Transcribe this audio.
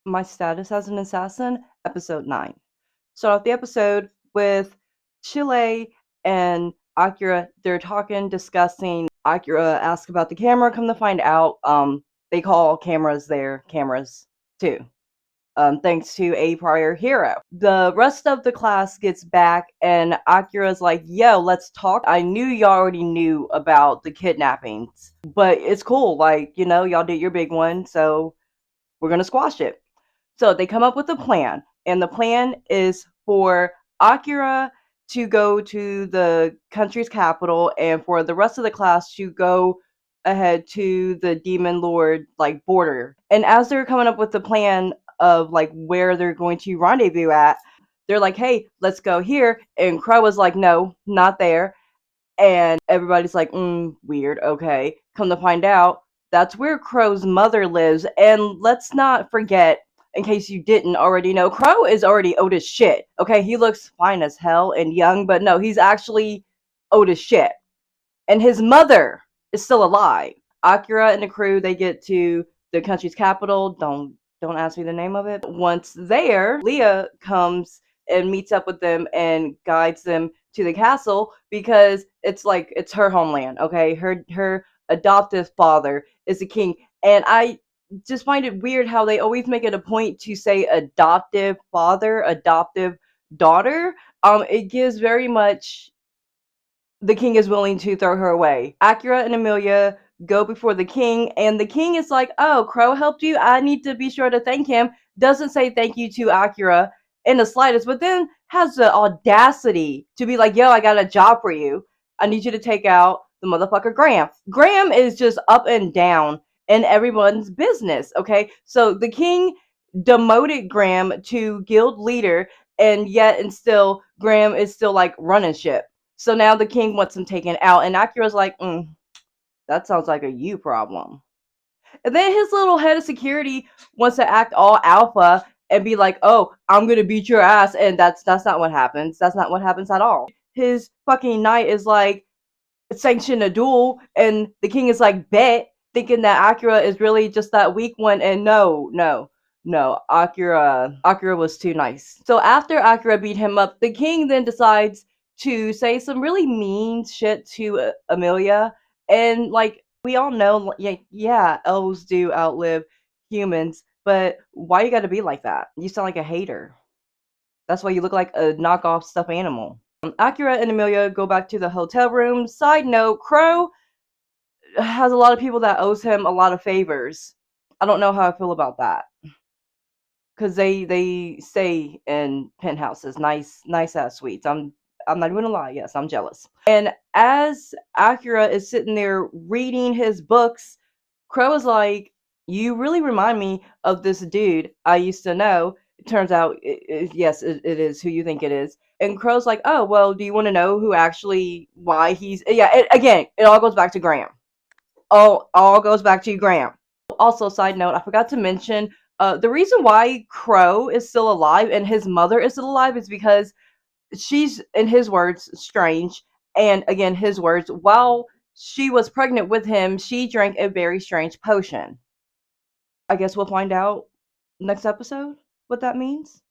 My Status as an Assassin, episode 9. Start off the episode with Chile and Akira. They're talking, discussing. Akira asks about the camera. Come to find out, they call cameras their cameras too. Thanks to a prior hero. The rest of the class gets back, and Akira's like, yo, let's talk. I knew y'all already knew about the kidnappings, but it's cool. Like, y'all did your big one, so we're gonna squash it. So they come up with a plan, and the plan is for Akira to go to the country's capital, and for the rest of the class to go ahead to the Demon Lord border. And as they're coming up with the plan of where they're going to rendezvous at, they're like, "Hey, let's go here." And Crow was like, "No, not there." And everybody's like, weird, okay. Come to find out, that's where Crow's mother lives. And let's not forget, in case you didn't already know, Crow is already old as shit, okay? He looks fine as hell and young, but no, he's actually old as shit. And his mother is still alive. Akira and the crew, they get to the country's capital. Don't ask me the name of it. Once there, Leah comes and meets up with them and guides them to the castle because it's her homeland, okay? Her adoptive father is the king. And I just find it weird how they always make it a point to say adoptive father, adoptive daughter. It gives very much the king is willing to throw her away. Akira and Amelia go before the king, and the king is like, "Oh, Crow helped you? I need to be sure to thank him." Doesn't say thank you to Akira in the slightest, but then has the audacity to be like, "Yo, I got a job for you. I need you to take out the motherfucker Graham." Graham is just up and down in everyone's business, okay? So the king demoted Graham to guild leader, and yet and still Graham is still running shit. So now the king wants him taken out, and Akira's like, that sounds like a you problem. And then his little head of security wants to act all alpha and be like, "Oh, I'm gonna beat your ass," and that's not what happens. That's not what happens at all. His fucking knight is like, sanction a duel, and the king is like, bet, thinking that Akira is really just that weak one, and no, Akira was too nice. So after Akira beat him up, the king then decides to say some really mean shit to Amelia, and we all know, yeah, elves do outlive humans, but why you gotta be like that? You sound like a hater. That's why you look like a knockoff stuffed animal. Akira and Amelia go back to the hotel room. Side note, Crow has a lot of people that owes him a lot of favors. I don't know how I feel about that. Because they stay in penthouses, nice ass suites. I'm not even gonna lie, yes, I'm jealous. And as Akira is sitting there reading his books, Crow is like, "You really remind me of this dude I used to know." It turns out, yes, it is who you think it is. And Crow's like, "Oh, well, do you want to know why he's?" Yeah, again, it all goes back to Graham. All goes back to Graham. Also, side note, I forgot to mention, the reason why Crow is still alive and his mother is still alive is because she's, in his words, strange. And again, his words, while she was pregnant with him, she drank a very strange potion. I guess we'll find out next episode what that means.